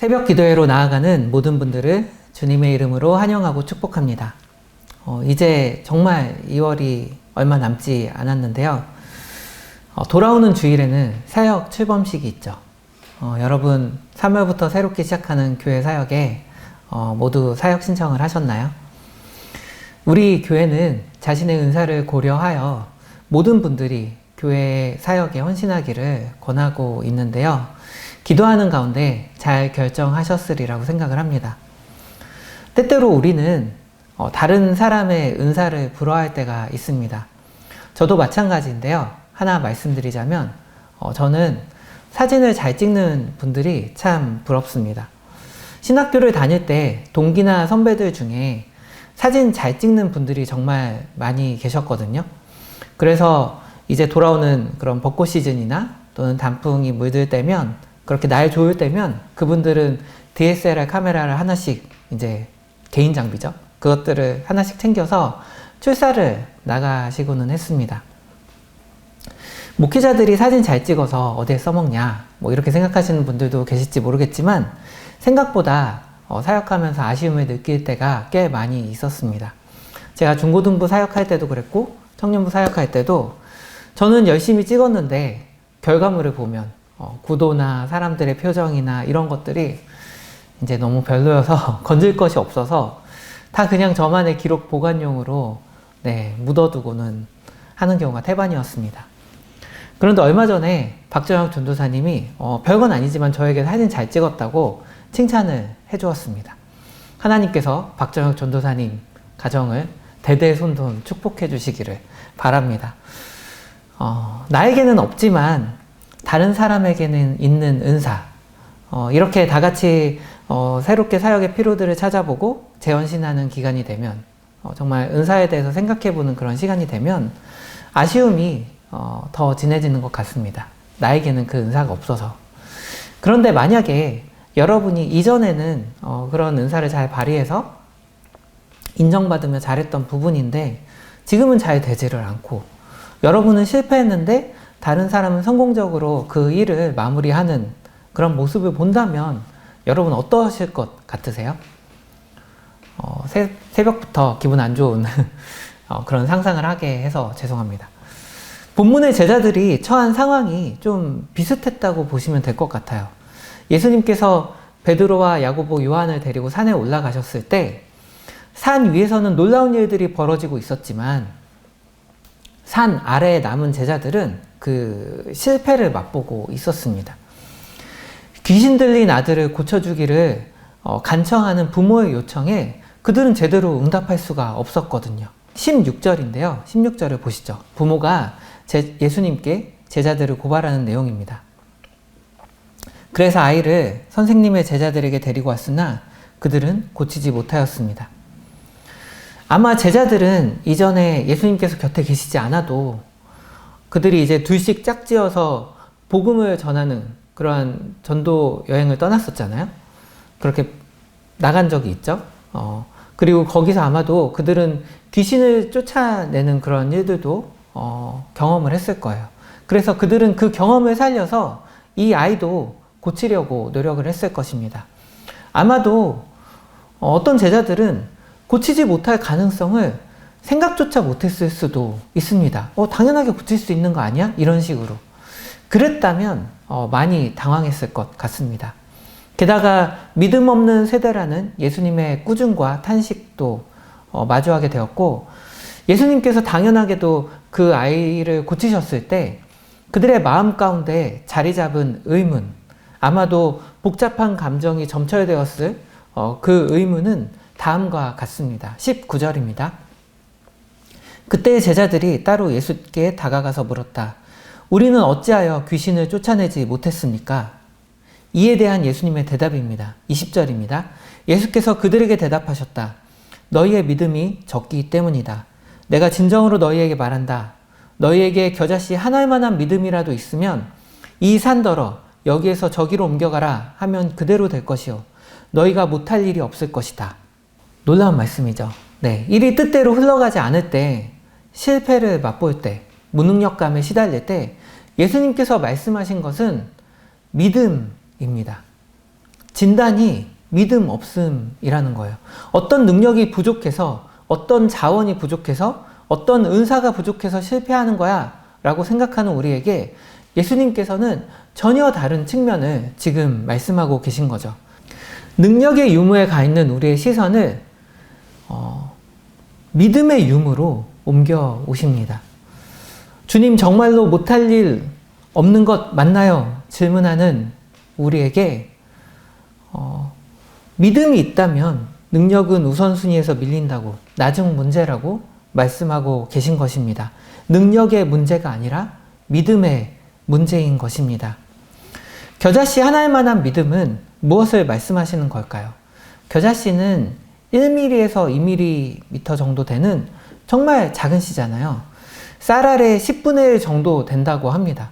새벽 기도회로 나아가는 모든 분들을 주님의 이름으로 환영하고 축복합니다. 이제 정말 2월이 얼마 남지 않았는데요. 돌아오는 주일에는 사역 출범식이 있죠. 여러분 3월부터 새롭게 시작하는 교회 사역에 모두 사역 신청을 하셨나요? 우리 교회는 자신의 은사를 고려하여 모든 분들이 교회 사역에 헌신하기를 권하고 있는데요. 기도하는 가운데 잘 결정하셨으리라고 생각을 합니다. 때때로 우리는 다른 사람의 은사를 부러워할 때가 있습니다. 저도 마찬가지인데요. 하나 말씀드리자면 저는 사진을 잘 찍는 분들이 참 부럽습니다. 신학교를 다닐 때 동기나 선배들 중에 사진 잘 찍는 분들이 정말 많이 계셨거든요. 그래서 이제 돌아오는 그런 벚꽃 시즌이나 또는 단풍이 물들 때면, 그렇게 날 좋을 때면 그분들은 DSLR 카메라를 하나씩, 이제 개인 장비죠, 그것들을 하나씩 챙겨서 출사를 나가시고는 했습니다. 목회자들이 사진 잘 찍어서 어디에 써먹냐, 이렇게 생각하시는 분들도 계실지 모르겠지만, 생각보다 사역하면서 아쉬움을 느낄 때가 꽤 많이 있었습니다. 제가 중고등부 사역할 때도 그랬고 청년부 사역할 때도 저는 열심히 찍었는데 결과물을 보면 구도나 사람들의 표정이나 이런 것들이 이제 너무 별로여서 건질 것이 없어서 다 그냥 저만의 기록 보관용으로 묻어두고는 하는 경우가 태반이었습니다. 그런데 얼마 전에 박정혁 전도사님이 별건 아니지만 저에게 사진 잘 찍었다고 칭찬을 해주었습니다. 하나님께서 박정혁 전도사님 가정을 대대손손 축복해 주시기를 바랍니다. 나에게는 없지만 다른 사람에게는 있는 은사, 이렇게 다 같이 새롭게 사역의 필요들을 찾아보고 재헌신하는 기간이 되면, 정말 은사에 대해서 생각해보는 그런 시간이 되면 아쉬움이 더 진해지는 것 같습니다. 나에게는 그 은사가 없어서. 그런데 만약에 여러분이 이전에는 그런 은사를 잘 발휘해서 인정받으며 잘했던 부분인데 지금은 잘 되지를 않고, 여러분은 실패했는데 다른 사람은 성공적으로 그 일을 마무리하는 그런 모습을 본다면 여러분 어떠실 것 같으세요? 새벽부터 기분 안 좋은 그런 상상을 하게 해서 죄송합니다. 본문의 제자들이 처한 상황이 좀 비슷했다고 보시면 될 것 같아요. 예수님께서 베드로와 야고보, 요한을 데리고 산에 올라가셨을 때 산 위에서는 놀라운 일들이 벌어지고 있었지만 산 아래에 남은 제자들은 그 실패를 맛보고 있었습니다. 귀신 들린 아들을 고쳐주기를 간청하는 부모의 요청에 그들은 제대로 응답할 수가 없었거든요. 16절인데요. 16절을 보시죠. 부모가 예수님께 제자들을 고발하는 내용입니다. 그래서 아이를 선생님의 제자들에게 데리고 왔으나 그들은 고치지 못하였습니다. 아마 제자들은 이전에 예수님께서 곁에 계시지 않아도 그들이 이제 둘씩 짝지어서 복음을 전하는 그러한 전도 여행을 떠났었잖아요. 그렇게 나간 적이 있죠. 그리고 거기서 아마도 그들은 귀신을 쫓아내는 그런 일들도 경험을 했을 거예요. 그래서 그들은 그 경험을 살려서 이 아이도 고치려고 노력을 했을 것입니다. 아마도 어떤 제자들은 고치지 못할 가능성을 생각조차 못했을 수도 있습니다. 당연하게 고칠 수 있는 거 아니야? 이런 식으로. 그랬다면 많이 당황했을 것 같습니다. 게다가 믿음 없는 세대라는 예수님의 꾸중과 탄식도 마주하게 되었고, 예수님께서 당연하게도 그 아이를 고치셨을 때 그들의 마음 가운데 자리 잡은 의문, 아마도 복잡한 감정이 점철되었을 그 의문은 다음과 같습니다. 19절입니다. 그때 제자들이 따로 예수께 다가가서 물었다. 우리는 어찌하여 귀신을 쫓아내지 못했습니까? 이에 대한 예수님의 대답입니다. 20절입니다. 예수께서 그들에게 대답하셨다. 너희의 믿음이 적기 때문이다. 내가 진정으로 너희에게 말한다. 너희에게 겨자씨 한 알만한 믿음이라도 있으면 이 산더러 여기에서 저기로 옮겨가라 하면 그대로 될 것이요. 너희가 못할 일이 없을 것이다. 놀라운 말씀이죠. 일이 뜻대로 흘러가지 않을 때, 실패를 맛볼 때, 무능력감에 시달릴 때 예수님께서 말씀하신 것은 믿음입니다. 진단이 믿음 없음이라는 거예요. 어떤 능력이 부족해서, 어떤 자원이 부족해서, 어떤 은사가 부족해서 실패하는 거야 라고 생각하는 우리에게 예수님께서는 전혀 다른 측면을 지금 말씀하고 계신 거죠. 능력의 유무에 가 있는 우리의 시선을 믿음의 유무로 옮겨 오십니다. 주님, 정말로 못할 일 없는 것 맞나요? 질문하는 우리에게 믿음이 있다면 능력은 우선순위에서 밀린다고, 나중 문제라고 말씀하고 계신 것입니다. 능력의 문제가 아니라 믿음의 문제인 것입니다. 겨자씨 하나일 만한 믿음은 무엇을 말씀하시는 걸까요? 겨자씨는 1mm에서 2mm 정도 되는 정말 작은 씨잖아요. 쌀알의 10분의 1 정도 된다고 합니다.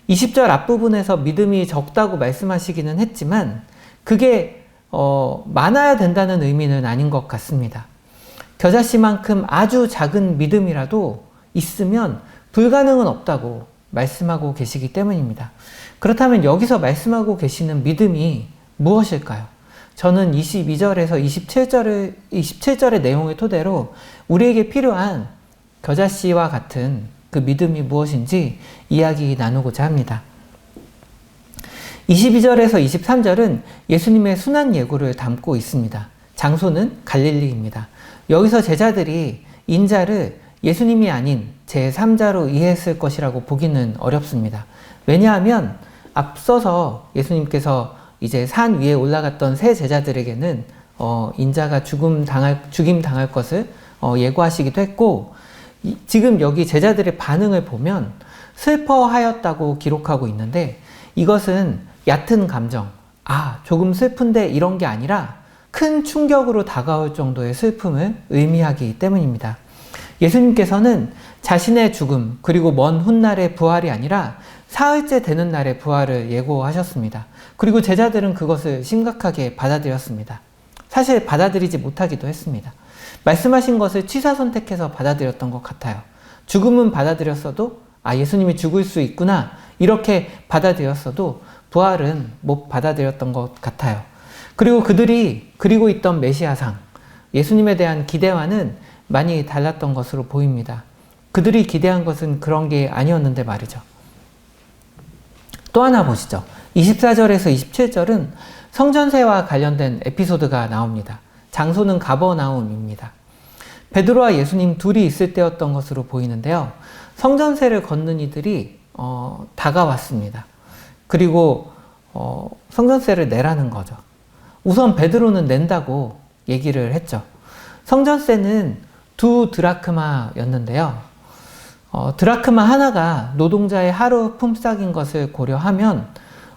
20절 앞부분에서 믿음이 적다고 말씀하시기는 했지만 그게 많아야 된다는 의미는 아닌 것 같습니다. 겨자씨만큼 아주 작은 믿음이라도 있으면 불가능은 없다고 말씀하고 계시기 때문입니다. 그렇다면 여기서 말씀하고 계시는 믿음이 무엇일까요? 저는 22절에서 27절의 내용을 토대로 우리에게 필요한 겨자씨와 같은 그 믿음이 무엇인지 이야기 나누고자 합니다. 22절에서 23절은 예수님의 순환 예고를 담고 있습니다. 장소는 갈릴리입니다. 여기서 제자들이 인자를 예수님이 아닌 제3자로 이해했을 것이라고 보기는 어렵습니다. 왜냐하면 앞서서 예수님께서 이제 산 위에 올라갔던 세 제자들에게는 인자가 죽임 당할 것을 예고하시기도 했고, 지금 여기 제자들의 반응을 보면 슬퍼하였다고 기록하고 있는데 이것은 얕은 감정, 조금 슬픈데 이런 게 아니라 큰 충격으로 다가올 정도의 슬픔을 의미하기 때문입니다. 예수님께서는 자신의 죽음 그리고 먼 훗날의 부활이 아니라 사흘째 되는 날의 부활을 예고하셨습니다. 그리고 제자들은 그것을 심각하게 받아들였습니다. 사실 받아들이지 못하기도 했습니다. 말씀하신 것을 취사 선택해서 받아들였던 것 같아요. 죽음은 받아들였어도 예수님이 죽을 수 있구나 이렇게 받아들였어도 부활은 못 받아들였던 것 같아요. 그리고 그들이 그리고 있던 메시아상, 예수님에 대한 기대와는 많이 달랐던 것으로 보입니다. 그들이 기대한 것은 그런 게 아니었는데 말이죠. 또 하나 보시죠. 24절에서 27절은 성전세와 관련된 에피소드가 나옵니다. 장소는 가버나움입니다. 베드로와 예수님 둘이 있을 때였던 것으로 보이는데요. 성전세를 걷는 이들이 다가왔습니다. 그리고 성전세를 내라는 거죠. 우선 베드로는 낸다고 얘기를 했죠. 성전세는 2 드라크마였는데요. 드라크마 하나가 노동자의 하루 품삯인 것을 고려하면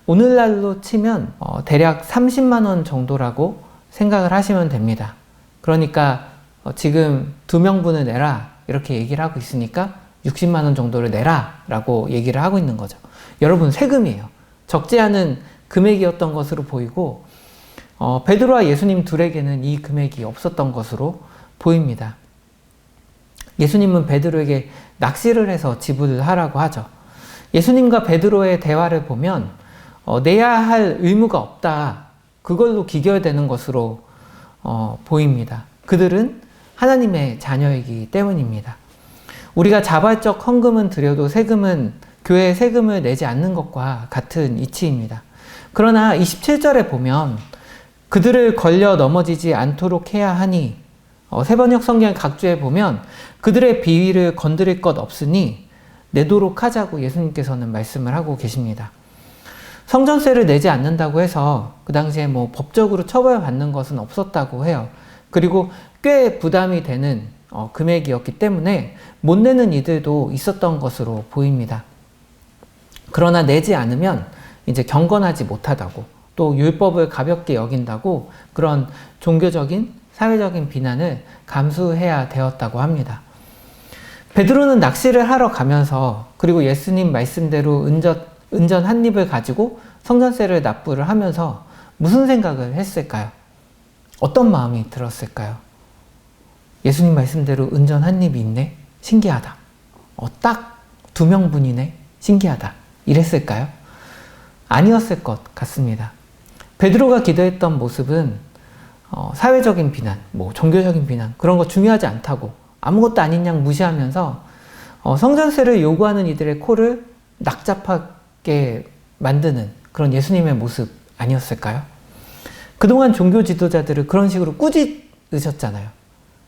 오늘날로 치면 대략 30만 원 정도라고 생각을 하시면 됩니다. 그러니까 지금 2명분을 내라 이렇게 얘기를 하고 있으니까 60만 원 정도를 내라 라고 얘기를 하고 있는 거죠. 여러분, 세금이에요. 적지 않은 금액이었던 것으로 보이고 베드로와 예수님 둘에게는 이 금액이 없었던 것으로 보입니다. 예수님은 베드로에게 낚시를 해서 지불을 하라고 하죠. 예수님과 베드로의 대화를 보면 내야 할 의무가 없다, 그걸로 기결되는 것으로 보입니다. 그들은 하나님의 자녀이기 때문입니다. 우리가 자발적 헌금은 드려도 세금은 교회의 세금을 내지 않는 것과 같은 이치입니다. 그러나 27절에 보면 그들을 걸려 넘어지지 않도록 해야 하니, 세번역 성경 각주에 보면 그들의 비위를 건드릴 것 없으니 내도록 하자고 예수님께서는 말씀을 하고 계십니다. 성전세를 내지 않는다고 해서 그 당시에 법적으로 처벌받는 것은 없었다고 해요. 그리고 꽤 부담이 되는 금액이었기 때문에 못 내는 이들도 있었던 것으로 보입니다. 그러나 내지 않으면 이제 경건하지 못하다고, 또 율법을 가볍게 여긴다고 그런 종교적인 사회적인 비난을 감수해야 되었다고 합니다. 베드로는 낚시를 하러 가면서 그리고 예수님 말씀대로 은전 한 입을 가지고 성전세를 납부를 하면서 무슨 생각을 했을까요? 어떤 마음이 들었을까요? 예수님 말씀대로 은전 한 입이 있네? 신기하다. 딱 2명분이네? 신기하다. 이랬을까요? 아니었을 것 같습니다. 베드로가 기도했던 모습은 사회적인 비난, 종교적인 비난 그런 거 중요하지 않다고 아무것도 아닌 양 무시하면서 성전세를 요구하는 이들의 코를 낙잡하게 만드는 그런 예수님의 모습 아니었을까요? 그동안 종교 지도자들을 그런 식으로 꾸짖으셨잖아요.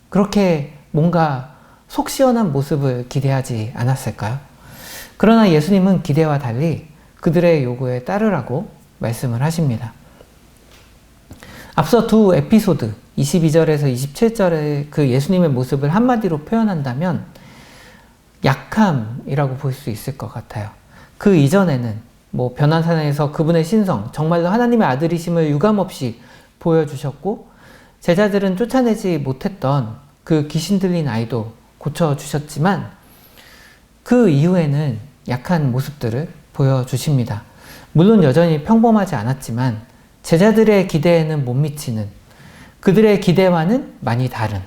그렇게 뭔가 속 시원한 모습을 기대하지 않았을까요? 그러나 예수님은 기대와 달리 그들의 요구에 따르라고 말씀을 하십니다. 앞서 두 에피소드 22절에서 27절의 그 예수님의 모습을 한마디로 표현한다면 약함이라고 볼 수 있을 것 같아요. 그 이전에는 변화산에서 그분의 신성, 정말로 하나님의 아들이심을 유감없이 보여주셨고 제자들은 쫓아내지 못했던 그 귀신 들린 아이도 고쳐주셨지만 그 이후에는 약한 모습들을 보여주십니다. 물론 여전히 평범하지 않았지만 제자들의 기대에는 못 미치는 그들의 기대와는 많이 다른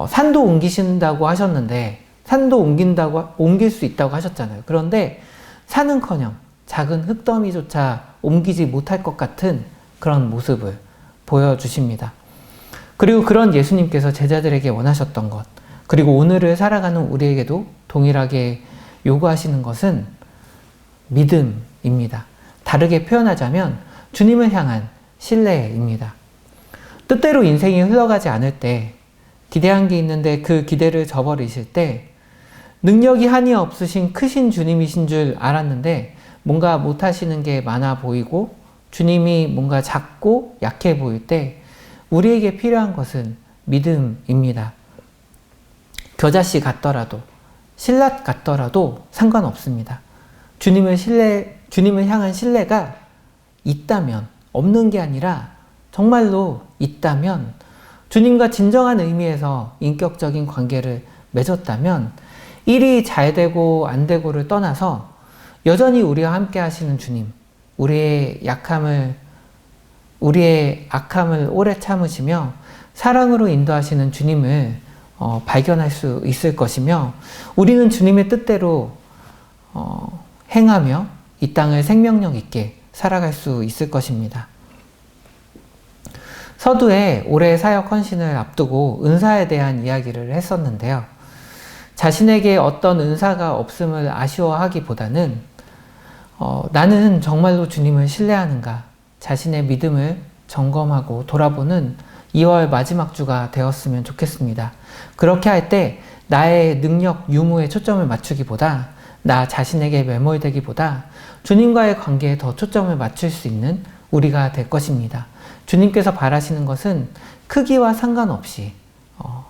산도 옮기신다고 하셨는데 산도 옮길 수 있다고 하셨잖아요. 그런데 산은커녕 작은 흙더미조차 옮기지 못할 것 같은 그런 모습을 보여주십니다. 그리고 그런 예수님께서 제자들에게 원하셨던 것, 그리고 오늘을 살아가는 우리에게도 동일하게 요구하시는 것은 믿음입니다. 다르게 표현하자면 주님을 향한 신뢰입니다. 뜻대로 인생이 흘러가지 않을 때, 기대한 게 있는데 그 기대를 저버리실 때, 능력이 한이 없으신 크신 주님이신 줄 알았는데 뭔가 못하시는 게 많아 보이고 주님이 뭔가 작고 약해 보일 때 우리에게 필요한 것은 믿음입니다. 겨자씨 같더라도 신라 같더라도 상관없습니다. 주님을 향한 신뢰가 있다면, 없는 게 아니라 정말로 있다면, 주님과 진정한 의미에서 인격적인 관계를 맺었다면 일이 잘 되고 안 되고를 떠나서 여전히 우리와 함께 하시는 주님, 우리의 악함을 오래 참으시며 사랑으로 인도하시는 주님을 발견할 수 있을 것이며 우리는 주님의 뜻대로 행하며 이 땅을 생명력 있게 살아갈 수 있을 것입니다. 서두에 올해 사역 헌신을 앞두고 은사에 대한 이야기를 했었는데요. 자신에게 어떤 은사가 없음을 아쉬워하기보다는 나는 정말로 주님을 신뢰하는가 자신의 믿음을 점검하고 돌아보는 2월 마지막 주가 되었으면 좋겠습니다. 그렇게 할 때 나의 능력 유무에 초점을 맞추기보다 나 자신에게 매몰되기보다 주님과의 관계에 더 초점을 맞출 수 있는 우리가 될 것입니다. 주님께서 바라시는 것은 크기와 상관없이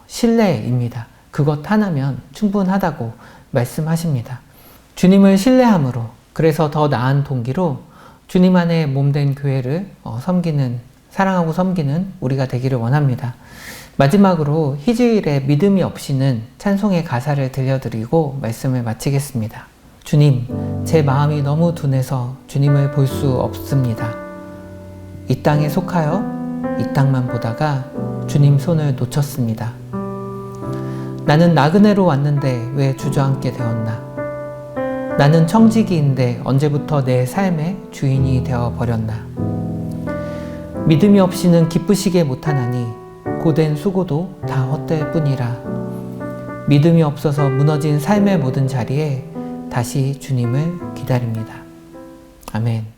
신뢰입니다. 그것 하나면 충분하다고 말씀하십니다. 주님을 신뢰함으로, 그래서 더 나은 동기로 주님 안에 몸된 교회를 사랑하고 섬기는 우리가 되기를 원합니다. 마지막으로 희주일의 믿음이 없이는 찬송의 가사를 들려드리고 말씀을 마치겠습니다. 주님, 제 마음이 너무 둔해서 주님을 볼 수 없습니다. 이 땅에 속하여 이 땅만 보다가 주님 손을 놓쳤습니다. 나는 나그네로 왔는데 왜 주저앉게 되었나? 나는 청지기인데 언제부터 내 삶의 주인이 되어버렸나? 믿음이 없이는 기쁘시게 못하나니 고된 수고도 다 헛될 뿐이라. 믿음이 없어서 무너진 삶의 모든 자리에 다시 주님을 기다립니다. 아멘.